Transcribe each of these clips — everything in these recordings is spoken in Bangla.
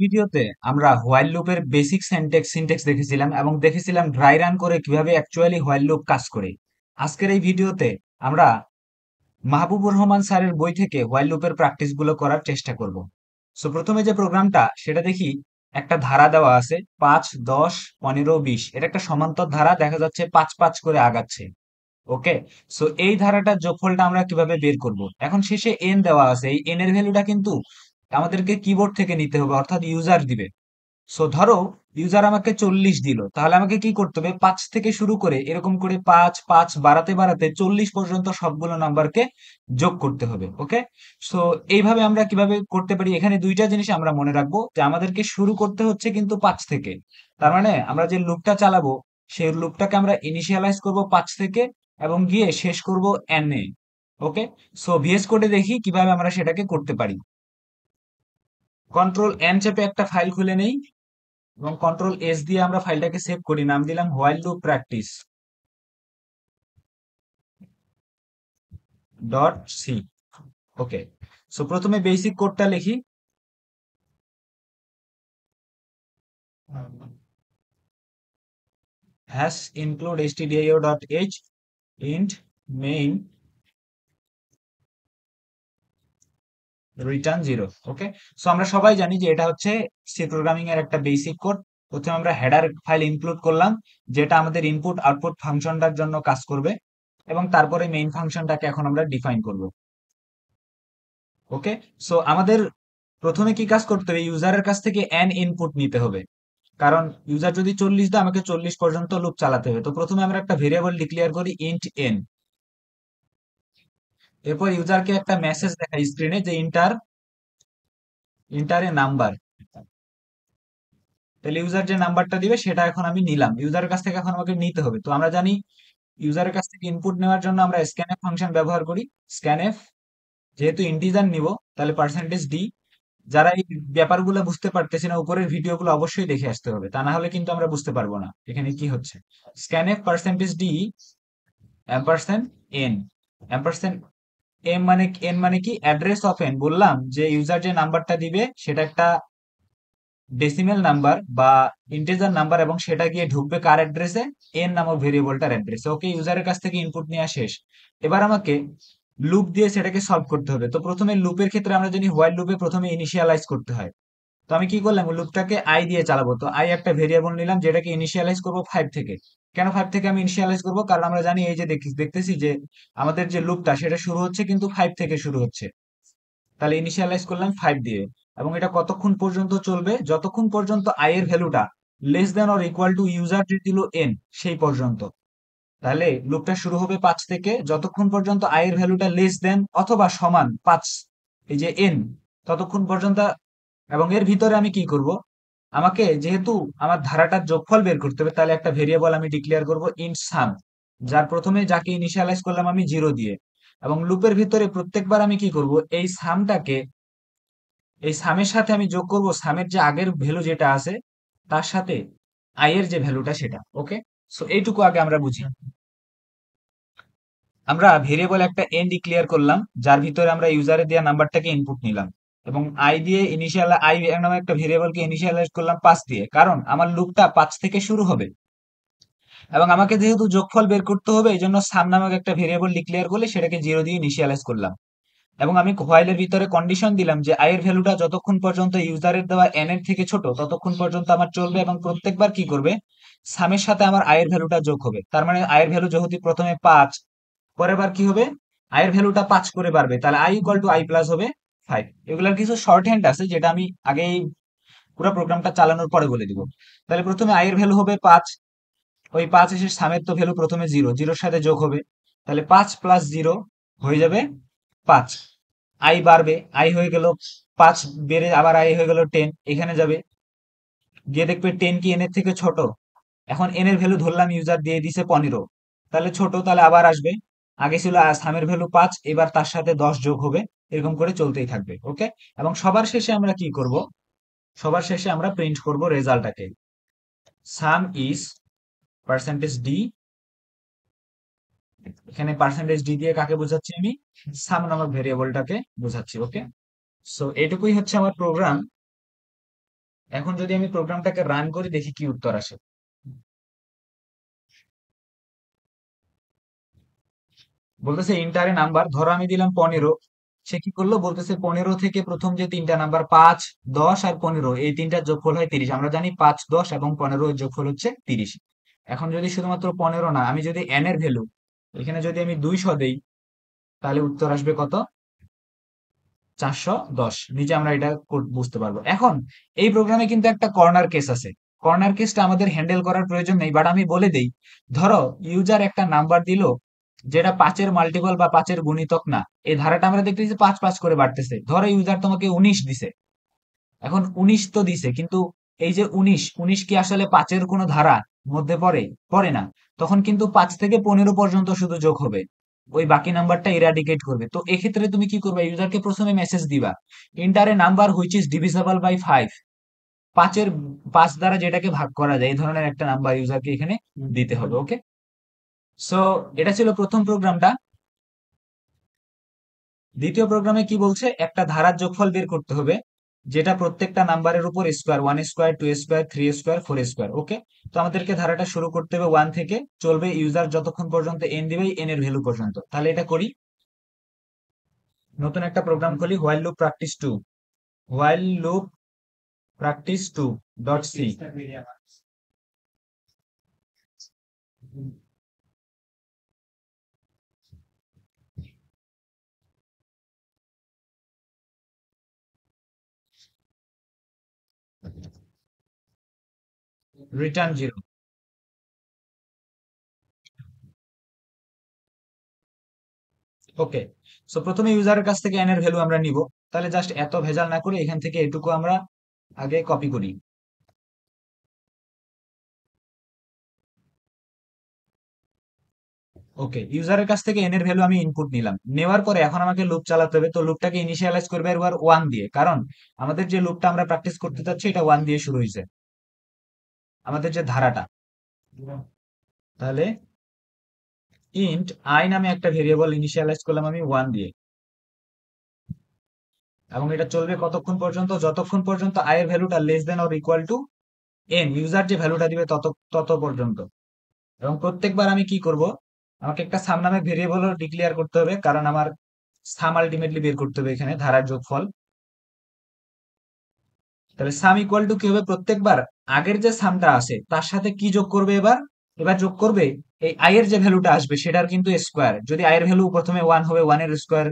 ভিডিওতে আমরা হোয়াইল লুপের বেসিক সিনট্যাক্স দেখেছিলাম এবং দেখেছিলাম ড্রাই রান করে কিভাবে অ্যাকচুয়ালি হোয়াইল লুপ কাজ করে। আজকের এই ভিডিওতে আমরা মাহবুবুর রহমান স্যারের বই থেকে হোয়াইল লুপের প্র্যাকটিস গুলো করার চেষ্টা করব। সো প্রথমে যে প্রোগ্রামটা সেটা দেখি, একটা ধারা দেওয়া আছে 5, 10, 15, 20। এটা একটা সমান্তর ধারা, দেখা যাচ্ছে 5 5 করে আগাচ্ছে। ওকে, সো এই ধারাটার যোগফলটা আমরা কিভাবে বের করব? এখন শেষে এন দেওয়া আছে, এই এন এর ভ্যালুটা কিন্তু আমাদেরকে কিবোর্ড থেকে নিতে হবে, অর্থাৎ ইউজার দিবে। সো ধরো ইউজার আমাকে 40 দিল, তাহলে আমাকে কি করতে হবে? 5 থেকে শুরু করে এরকম করে 5 5 বাড়াতে বাড়াতে 40 পর্যন্ত সবগুলো নাম্বারকে যোগ করতে হবে। ওকে, সো এইভাবে আমরা কিভাবে করতে পারি? এখানে দুইটা জিনিস আমরা মনে রাখবো, যে আমাদেরকে শুরু করতে হচ্ছে কিন্তু 5 থেকে। তার মানে আমরা যে লুপটা চালাবো সেই লুপটাকে আমরা ইনিশিয়ালাইজ করব 5 থেকে এবং গিয়ে শেষ করব n এ। ওকে, সো ভিএস কোডে দেখি কিভাবে আমরা সেটাকে করতে পারি। কন্ট্রোল এন চেপে একটা ফাইল খুলে নেই এবং কন্ট্রোল এস দিয়ে আমরা ফাইলটাকে সেভ করি, নাম দিলাম while loop practice dot c. Okay, so প্রথমে বেসিক কোডটা লিখি। Hash include stdio dot h int main return 0। Okay, so আমরা সবাই জানি যে এটা হচ্ছে সি প্রোগ্রামিং এর একটা বেসিক কোড। প্রথমে আমরা হেডার ফাইল ইনক্লুড করলাম, যেটা আমাদের ইনপুট আউটপুট ফাংশনটার জন্য কাজ করবে, এবং তারপরে মেইন ফাংশনটাকে এখন আমরা ডিফাইন করব। ওকে, সো আমাদের প্রথমে কি কাজ করতে হবে? ইউজারের কাছ থেকে এন ইনপুট নিতে হবে, কারণ ইউজার যদি 40 দেয় আমাকে 40 পর্যন্ত লুপ চালাতে হবে। তো প্রথমে আমরা একটা ভেরিয়েবল ডিক্লেয়ার করি ইন্ট এন। এরপর ইউজারকে একটা মেসেজ দেখাই স্ক্রিনে যে ইন্টার এ নাম্বার। তাহলে ইউজার যে নাম্বারটা দিবে সেটা এখন আমি নিলাম, ইউজারের কাছ থেকে এখন আমাকে নিতে হবে। তো আমরা জানি ইউজারের কাছ থেকে ইনপুট নেওয়ার জন্য আমরা স্ক্যানএফ ফাংশন ব্যবহার করি। স্ক্যানএফ, যেহেতু ইন্টিজার নিব তাহলে পার্সেন্টেজ ডি। যারা এই ব্যাপারগুলো বুঝতে পারতেছি না, উপরের ভিডিওগুলো অবশ্যই দেখে আসতে হবে, তা না হলে কিন্তু আমরা বুঝতে পারবো না এখানে কি হচ্ছে। Scanf percentage D Ampersand N. Ampersand N মানে কি? Address of N. বললাম যে ইউজার যে নাম্বারটা দিবে সেটা একটা ডেসিমেল নাম্বার বা ইন্টিজার নাম্বার, এবং সেটা গিয়ে ঢুকবে কার অ্যাড্রেসে? এন নামক ভেরিয়েবলটার অ্যাড্রেসে। ওকে, ইউজারের কাছ থেকে ইনপুট নেওয়া শেষ। এবার আমাকে লুপ দিয়ে সেটাকে সলভ করতে হবে। তো প্রথমে লুপের ক্ষেত্রে আমরা জানি হোয়াইল লুপে প্রথমে ইনিশিয়ালাইজ করতে হয়। তো আমি কি করলাম? লুপটাকে আই দিয়ে চালাবো। তো আই একটা ভেরিয়েবল নিলাম যেটাকে ইনিশিয়ালাইজ করবো 5 থেকে। কেন 5 থেকে আমি ইনিশিয়ালাইজ করবো? কারণ আমরা জানি, এই যে দেখতেছি যে আমাদের যে লুপটা সেটা শুরু হচ্ছে কিন্তু 5 থেকে শুরু হচ্ছে। তাহলে ইনিশিয়ালাইজ করলাম 5 দিয়ে, এবং এটা কতক্ষণ পর্যন্ত চলবে? যতক্ষণ পর্যন্ত আই এর ভ্যালুটা less than or equal to user যে দিল এন, সেই পর্যন্ত। তাহলে লুপটা শুরু হবে 5 থেকে, যতক্ষণ পর্যন্ত আই এর ভ্যালুটা লেস দেন অথবা সমান 5, এই যে এন, ততক্ষণ পর্যন্ত। এবং এর ভিতরে আমি কি করব? আমাকে যেহেতু আমার ধারাটার যোগফল বের করতে হবে, তাহলে একটা ভেরিয়েবল আমি ডিক্লেয়ার করব ইন্ট সাম, যার প্রথমে যাকে ইনিশিয়ালাইজ করলাম আমি 0 দিয়ে। এবং লুপের ভিতরে প্রত্যেকবার আমি কি করব? এই সামটাকে, এই সামের সাথে আমি যোগ করব সামের যে আগের ভ্যালু যেটা আছে তার সাথে আই এর যে ভ্যালুটা সেটা। ওকে, সো এইটুকু আগে আমরা বুঝি। আমরা ভেরিয়েবল একটা এন ডিক্লেয়ার করলাম, যার ভিতরে আমরা ইউজারের দেওয়া নাম্বারটাকে ইনপুট নিলাম, এবং আই দিয়ে ইনিশিয়াল আই নামে একটা ভেরিয়েবলকে ইনিশিয়ালাইজ করলাম 5 দিয়ে, কারণ আমার লুপটা 5 থেকে শুরু হবে। এবং আমাকে যেহেতু যোগফল বের করতে হবে, এই জন্য সাম নামক একটা ভেরিয়েবল ডিক্লেয়ার করলে সেটাকে 0 দিয়ে ইনিশিয়ালাইজ করলাম। এবং আমি হোয়াইলের ভিতরে কন্ডিশন দিলাম যে আই এর ভ্যালুটা যতক্ষণ পর্যন্ত ইউজারের দেওয়া এন এর থেকে ছোট ততক্ষণ পর্যন্ত আমার চলবে, এবং প্রত্যেকবার কি করবে? সামের সাথে আমার আই এর ভ্যালুটা যোগ হবে। তার মানে আই এর ভ্যালু যেহেতু প্রথমে 5, পরের বার কি হবে? আই এর ভ্যালুটা 5 করে বাড়বে, তাহলে I equal to I plus হবে 5। এগুলার কিছু শর্ট হ্যান্ড আছে যেটা আমি আগেই পুরো প্রোগ্রামটা চালানোর পরে বলে দিব। তাহলে প্রথমে আই এর ভ্যালু হবে 5, ওই 5 এসে সামের তো ভ্যালু প্রথমে 0, জিরোর সাথে যোগ হবে, তাহলে 5 প্লাস 0 হয়ে যাবে 5। আই বাড়বে, আই হয়ে গেল 5, বেড়ে আবার আই হয়ে গেল 10, এখানে যাবে, গিয়ে দেখবে 10 কি এন এর থেকে ছোট? এখন এন এর ভ্যালু ধরলাম ইউজার দিয়ে দিছে 15, তাহলে ছোট, তাহলে আবার আসবে। আগে ছিল সামের ভ্যালু 5, এবার তার সাথে 10 যোগ হবে, এরকম করে চলতেই থাকবে। ওকে, এবং সবার শেষে আমরা কি করব? সবার শেষে আমরা প্রিন্ট করব রেজাল্টটাকে, সাম ইজ পার্সেন্টেজ ডি। এখানে পার্সেন্টেজ ডি দিয়ে কাকে বোঝাচ্ছি? আমি সাম নামক ভেরিয়েবলটাকে বোঝাচ্ছি। ওকে, সো এটুকুই হচ্ছে আমার প্রোগ্রাম। এখন যদি আমি প্রোগ্রামটাকে রান করি দেখি কি উত্তর আসে। বলতেছে ইন্টারে নাম্বার, ধরো আমি দিলাম 15, সে কি করলো বলতেছে 15 থেকে প্রথম যে তিনটা নাম্বার 5, 10 আর 15, এই তিনটার যোগফল হয় 30। আমরা জানি 5, 10 এবং 15 এর যোগফল হচ্ছে 30। এখন যদি শুধুমাত্র 15 না, আমি যদি n এর ভ্যালু এখানে যদি আমি 200 দেই, তাহলে উত্তর আসবে কত? 410। নিচে আমরা এটা বুঝতে পারবো। এখন এই প্রোগ্রামে কিন্তু একটা কর্নার কেস আছে। কর্নার কেসটা আমাদের হ্যান্ডেল করার প্রয়োজন নেই, বাট আমি বলে দেই। ধরো ইউজার একটা নাম্বার দিল যেটা 5-এর মাল্টিপল বা 5-এর গুণিতক না। এই ধারাটা আমরা দেখতেছি 5 5 করে বাড়তেছে। ধরো ইউজার তোমাকে 19 দিছে। এখন 19 তো দিছে, কিন্তু এই যে 19 কি আসলে 5-এর কোনো ধারা মধ্যে পড়ে? পড়ে না। তখন কিন্তু 5 থেকে 15 পর্যন্ত শুধু যোগ হবে, ওই বাকি নাম্বারটা ইরাডিকেট করবে। তো এক্ষেত্রে তুমি কি করবে? ইউজারকে প্রথমে মেসেজ দিবা, enter a number which is divisible by 5। 5 দ্বারা যেটাকে ভাগ করা যায়, এই ধরনের একটা নাম্বার ইউজারকে এখানে দিতে হবে। ওকে, সো এটা ছিল প্রথম প্রোগ্রামটা। দ্বিতীয় প্রোগ্রামে কি বলছে? একটা ধারার যোগফল বের করতে হবে, যেটা প্রত্যেকটা নাম্বারের উপর square, 1 square, 2 square, 3 square, 4 square. Okay, তো আমাদেরকে ধারাটা শুরু করতে হবে 1 থেকে, চলবে ইউজার যতক্ষণ পর্যন্ত n দিবে n এর ভ্যালু পর্যন্ত। তাহলে এটা করি, নতুন একটা প্রোগ্রাম খুলি, while loop practice 2, while loop practice 2 dot C, return 0। Okay, so প্রথমে ইউজারের কাছ থেকে n এর ভ্যালু আমরা নিব। তাহলে জাস্ট এত ভেজাল না করে এখান থেকে এটুকু আমরা আগে কপি করি। ওকে, ইউজারের কাছ থেকে n এর ভ্যালু আমি ইনপুট নিলাম, নেওয়ার পরে এখন আমাকে লুপ চালাতে হবে। তো লুপটাকে ইনিশিয়ালাইজ করবে এবার 1 দিয়ে, কারণ আমাদের যে লুপটা আমরা প্র্যাকটিস করতে চাচ্ছি এটা 1 দিয়ে শুরু হয়েছে, আমাদের যে ধারাটা। তাহলে ইন্ট আই নামে একটা ভেরিয়েবল ইনিশিয়ালাইজ করলাম আমি 1 দিয়ে, এবং এটা চলবে কতক্ষণ পর্যন্ত? যতক্ষণ পর্যন্ত i এর ভ্যালুটা less than or equal to n, user যে ভ্যালুটা দিবে তত তত পর্যন্ত। এবং প্রত্যেকবার আমি কি করব? আমাকে একটা সাম নামে ভেরিয়েবল ডিক্লেয়ার করতে হবে, কারণ আমার সাম আলটিমেটলি বের করতে হবে এখানে ধারার যোগফল। তাহলে সাম ইকুয়াল টু কি হবে? প্রত্যেকবার আগের যে সামটা আছে তার সাথে কি যোগ করবে? এবার এবার যোগ করবে এই আই এর যে ভ্যালুটা আসবে সেটার কিন্তু স্কোয়ার। যদি আই এর ভ্যালু প্রথমে 1 হবে 1 এর স্কোয়ার,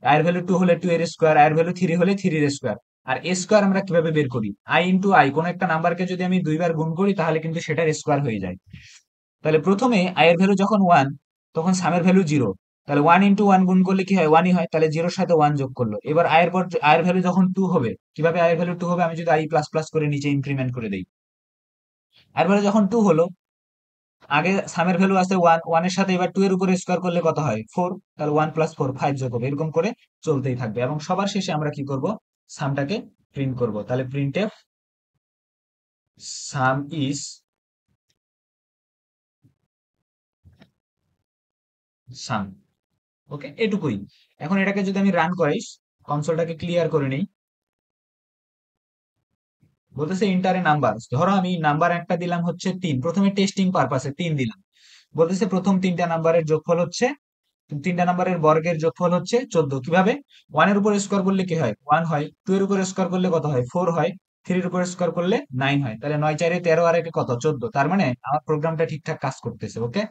আই এর ভ্যালু 2 হলে 2 এর স্কোয়ার, আই এর ভ্যালু 3 হলে 3 এর স্কোয়ার। আর স্কোয়ার আমরা কিভাবে বের করি? আই ইন্টু আই, কোন একটা নাম্বারকে যদি আমি দুইবার গুণ করি তাহলে কিন্তু সেটার স্কোয়ার হয়ে যায়। তাহলে প্রথমে আই এর ভ্যালু যখন 1, তখন সামের ভ্যালু 0। তাহলে 1 ইন্টু 1 গুণ করলে কি হয়? 1ই হয়। তাহলে 0-র সাথে 1 যোগ করলো। এবার আয়ের পর আয়ের ভ্যালু যখন 2 হবে, কিভাবে আয়ের ভ্যালু 2 হবে? আমি যদি আই প্লাস প্লাস করে নিচে ইনক্রিমেন্ট করে দেই, আয়ের ভ্যালু যখন 2 হলো, আগে সামের ভ্যালু আছে 1, 1 এর সাথে এবার 2 এর উপরে স্কোয়ার করলে কত হয়? 4। তাহলে 1 প্লাস 4 5 যোগ হবে, এরকম করে চলতেই থাকবে। এবং সবার শেষে আমরা কি করব? সামটাকে প্রিন্ট করব। তাহলে প্রিন্টএফ সাম ইজ সাম। ওকে, এটুকুই। এখন এটাকে যদি আমি রান করাই, কনসোলটাকে ক্লিয়ার করে নেই, বলতেছে ইন্টারে নাম্বার। ধরো আমি নাম্বার একটা দিলাম হচ্ছে 3, প্রথমে টেস্টিং পারপাসে 3 দিলাম। বলতেছে প্রথম তিনটা নাম্বারের যোগফল হচ্ছে, তিনটা নাম্বারের বর্গের যোগফল হচ্ছে 14। কিভাবে? 1 এর উপর স্কোয়ার করলে কি হয়? 1 হয়। 2 এর উপর স্কোয়ার করলে কত হয়? 4 হয়। 3 এর উপর স্কোয়ার করলে 9 হয়। তাহলে 9 4 13 আর একে কত? 14। তার মানে আমার প্রোগ্রামটা ঠিকঠাক কাজ করতেছে। ওকে,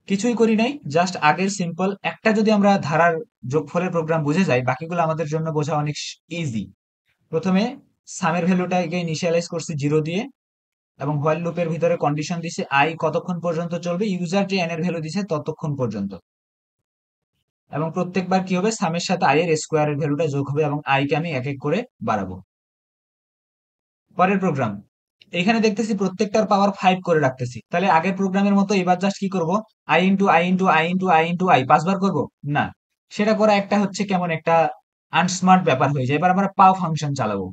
কিছুই করি নাই, জাস্ট আগের সিম্পল একটা যদি আমরা ধারার যোগফলের প্রোগ্রাম বুঝে যাই, বাকিগুলো আমাদের জন্য বোঝা অনেক ইজি। প্রথমে সামের ভ্যালুটাকে ইনিশিয়ালাইজ করছি 0 দিয়ে, এবং হোয়াইল লুপের ভিতরে কন্ডিশন দিছে আই কতক্ষণ পর্যন্ত চলবে? ইউজার যে এন এর ভ্যালু দিছে ততক্ষণ পর্যন্ত। এবং প্রত্যেকবার কি হবে? সামের সাথে আই এর স্কোয়ারের ভ্যালুটা যোগ হবে, এবং আই কে আমি এক এক করে বাড়াবো। পরের প্রোগ্রাম, এখানে দেখতেছি প্রত্যেকটার পাওয়ার 5 করে রাখতেছি। তাহলে আগের প্রোগ্রামের মতো এবার জাস্ট কি করব? I into I into I into I into I 5 বার করবো? না, সেটা করা একটা হচ্ছে কেমন একটা আনস্মার্ট ব্যাপার হয়ে যায়। এবার আমরা পাও ফাংশন চালাবো।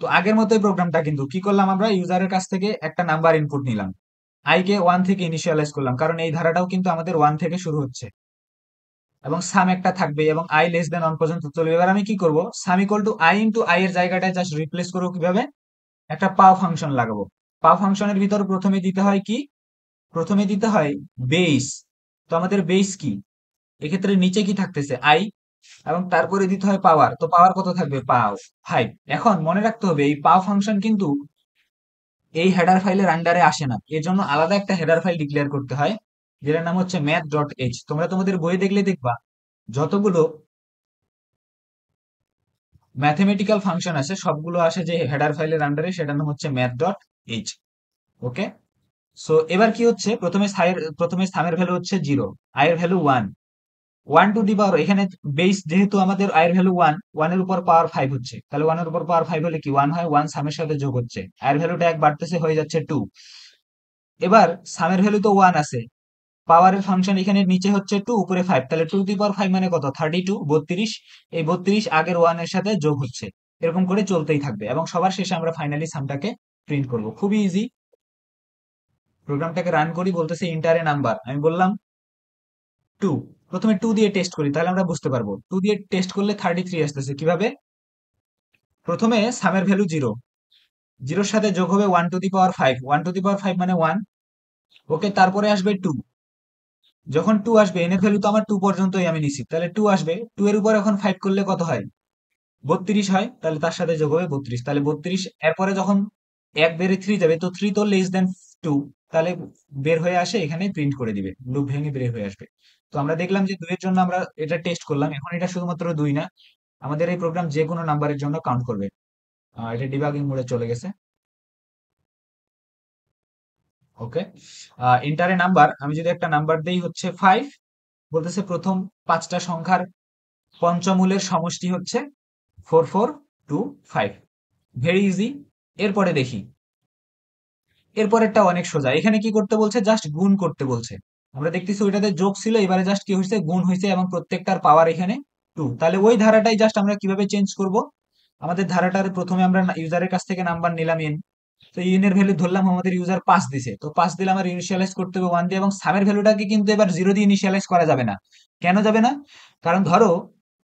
তো আগের মতোই প্রোগ্রামটা, কিন্তু কি করলাম? আমরা ইউজারের কাছ থেকে একটা নাম্বার ইনপুট নিলাম, আই কে 1 থেকে ইনিশিয়ালাইজ করলাম, কারণ এই ধারাটাও কিন্তু আমাদের 1 থেকে শুরু হচ্ছে। এবং সাম একটা থাকবে এবং আই লেস দেন 1 পর্যন্ত চলবে। এবার আমি কি করব, সাম equal to I into I এর জায়গাটায় জাস্ট রিপ্লেস করবো কিভাবে, একটা পাও ফাংশন লাগাবো। পাও ফাংশনের ভিতর প্রথমে দিতে হয় কি, প্রথমে দিতে হয় বেস। তো আমাদের বেস কি, এক্ষেত্রে নিচে কি থাকতেছে আই, এবং তারপরে দিতে হয় পাওয়ার। তো পাওয়ার কত থাকবে, পাও 5। এখন মনে রাখতে হবে এই পাও ফাংশন কিন্তু এই হেডার ফাইলের আন্ডারে আসে না, এর জন্য আলাদা একটা হেডার ফাইল ডিক্লেয়ার করতে হয়, যেটার নাম হচ্ছে math.h। তোমরা তোমাদের বই দেখলে দেখবা যতগুলো ম্যাথমেটিক্যাল ফাংশন আছে সবগুলো আসে যে হেডার ফাইলের আন্ডারে, সেটার নাম হচ্ছে math.h। ওকে, সো এবার কি হচ্ছে, প্রথমে সামের ভ্যালু হচ্ছে 0, আয়ের ভ্যালু 1, 1 টু দি পাওয়ার, এখানে বেস যেহেতু আমাদের আয়ের ভ্যালু 1, 1 এর উপর পাওয়ার 5 হচ্ছে, তাহলে 1 এর উপর পাওয়ার 5 হলে কি 1 হয়, 1 সামের সাথে যোগ হচ্ছে, আয়ের ভ্যালুটা 1 বাড়তেছে হয়ে যাচ্ছে 2। এবার সামের ভ্যালু তো 1 আছে, পাওয়ারের ফাংশন এখানে নিচে হচ্ছে 2 উপরে 5, তাহলে 2 টু দি পাওয়ার 5 মানে কত, 32, 32। এই 32 আগের 1 এর সাথে যোগ হচ্ছে, এরকম করে চলতেই থাকবে এবং সবার শেষে আমরা ফাইনালি সামটাকে প্রিন্ট করব। খুবই ইজি। প্রোগ্রামটাকে রান করি, বলতেছে ইন্টার এ নাম্বার, আমি বললাম 2। প্রথমে 2 দিয়ে টেস্ট করি, তাহলে আমরা বুঝতে পারবো 2 দিয়ে টেস্ট করলে 33 আসতেছে কিভাবে। প্রথমে সামের ভ্যালু 0, 0 সাথে যোগ হবে 1 to the power 5, 1 to the পাওয়ার 5 মানে 1। ওকে, তারপরে আসবে 2, যখন 2 আসবে এন এর ভ্যালু তো আমার 2 পর্যন্তই আমি নিছি, তাহলে 2 আসবে, 2 এর উপর এখন 5 করলে কত হয়, 32 হয়, তাহলে তার সাথে যোগ হবে 32, তাহলে 32। এরপরে যখন 1 বেড়ে 3 যাবে, তো 3 তো লেস দেন 2, তাহলে বের হয়ে আসে, এখানে প্রিন্ট করে দিবে, লুপ ভেঙে বের হয়ে আসবে। তো আমরা দেখলাম যে 2 এর জন্য আমরা এটা টেস্ট করলাম, এখন এটা শুধুমাত্র 2 না, আমাদের এই প্রোগ্রাম যে কোনো নাম্বারের জন্য কাউন্ট করবে। এটা ডিবাগিং মোডে চলে গেছে। ওকে, ইন্টারে নাম্বার, আমি যদি একটা নাম্বার দেই হচ্ছে 5, বলতেছে প্রথম 5টা সংখ্যার পঞ্চমূলের সমষ্টি হচ্ছে 4425। Very easy. এরপরে দেখি, এরপরেরটা অনেক সোজা, এখানে কি করতে বলছে, জাস্ট গুণ করতে বলছে। আমরা দেখতেছি ওইটাতে যোগ ছিল, এবারে জাস্ট কি হয়েছে, গুণ হয়েছে, এবং প্রত্যেকটার পাওয়ার এখানে 2। তাহলে ওই ধারাটাই জাস্ট আমরা কিভাবে চেঞ্জ করব, আমাদের ধারাটার প্রথমে আমরা ইউজারের কাছ থেকে নাম্বার নিলাম n, তো ইন এর ভ্যালু ধরলাম, আমাদের ইউজার 5 দিছে, তো 5 দিলে আমার ইনিশিয়ালাইজ করতে হবে 1 দিয়ে, এবং সামের ভ্যালুটাকে কিন্তু এবার 0 দিয়ে ইনিশিয়ালাইজ করা যাবে না। কেন যাবে না, কারণ ধরো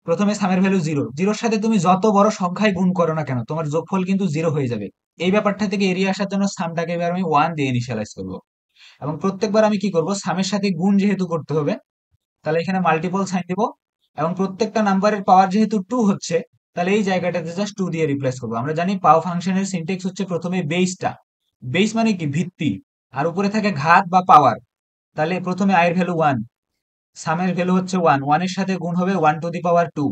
প্রথমে সামের ভ্যালু 0, 0 সাথে তুমি যত বড় সংখ্যায় গুণ করো না কেন, তোমার যোগফল কিন্তু 0 হয়ে যাবে। এই ব্যাপারটা থেকে এড়িয়ে আসার জন্য সামটাকে এবার আমি 1 দিয়ে ইনিশিয়ালাইজ করবো, এবং প্রত্যেকবার আমি কি করব, সামের সাথে গুণ যেহেতু করতে হবে, তাহলে এখানে মাল্টিপল সাইন দিব, এবং প্রত্যেকটা নাম্বারের পাওয়ার যেহেতু 2 হচ্ছে, তাহলে এই জায়গাটাতে জাস্ট 2 দিয়ে রিপ্লেস করবো। আমরা জানি পাও ফাংশনের সিনটেক্স হচ্ছে প্রথমে বেসটা, বেস মানে কি, ভিত্তি, আর উপরে থাকে ঘাত বা পাওয়ার। তাহলে প্রথমে আয়ের ভ্যালু 1, সামের ভ্যালু হচ্ছে 1, 1 এর সাথে গুণ হবে 1 টু দি পাওয়ার 2,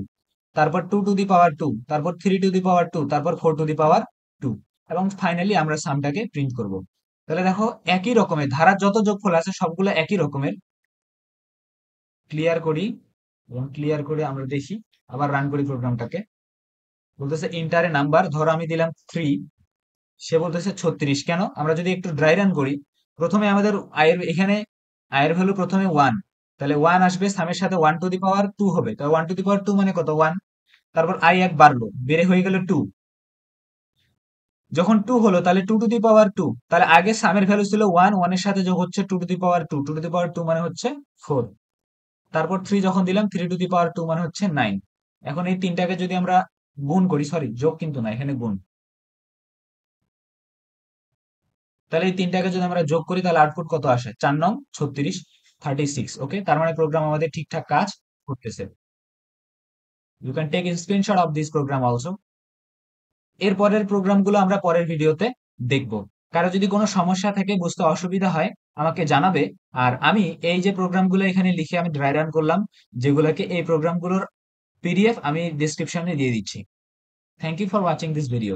তারপর 2 টু দি পাওয়ার 2, তারপর 3 টু দি পাওয়ার 2, তারপর 4 টু দি পাওয়ার 2, এবং ফাইনালি আমরা সামটাকে প্রিন্ট করব। তাহলে দেখো একই রকমের ধারার যত যোগফল আছে সবগুলো একই রকমের। ক্লিয়ার করি, এবং ক্লিয়ার করে আমরা দেখি, আবার রান করি প্রোগ্রামটাকে। বলতেছে ইন্টারে নাম্বার, ধরো আমি দিলাম 3, সে বলতেছে 36। কেন, আমরা যদি একটু ড্রাই রান করি, প্রথমে আমাদের আয়ের এখানে আয়ের ভ্যালু প্রথমে 1, তাহলে 1 আসবে, সামের সাথে 1 টু দি পাওয়ার 2 হবে, তাহলে 1 টু দি পাওয়ার 2 মানে কত, 1। তারপর আই 1 বাড়লো, বেড়ে হয়ে গেল 2, যখন 2 হলো তাহলে 2 টু দি পাওয়ার 2, তাহলে আগে সামের ভ্যালু ছিল 1, 1 এর সাথে যোগ হচ্ছে 2 to the power 2, 2 to the পাওয়ার 2 মানে হচ্ছে 4। তারপর 3 যখন দিলাম, 3 টু দি পাওয়ার 2 মানে হচ্ছে 9। এখন এই তিনটাকে যদি আমরা গুণ করি, সরি যোগ কিন্তু না, এখানে গুণ, তাহলে এই তিনটাকে যদি আমরা যোগ করি তাহলে আউটপুট কত আসে, 4 নং 36, 36। ওকে, তার মানে প্রোগ্রাম আমাদের ঠিকঠাক কাজ করতেছে। You can take screenshot of this program also. এর পরের প্রোগ্রামগুলো আমরা পরের ভিডিওতে দেখব। কারো যদি কোনো সমস্যা থাকে, বুঝতে অসুবিধা হয়, আমাকে জানাবে। আর আমি এই যে প্রোগ্রামগুলো এখানে লিখে আমি ড্রাই রান করলাম, যেগুলোকে, এই প্রোগ্রামগুলোর পিডিএফ আমি ডিসক্রিপশনে দিয়ে দিচ্ছি। Thank you for watching this video.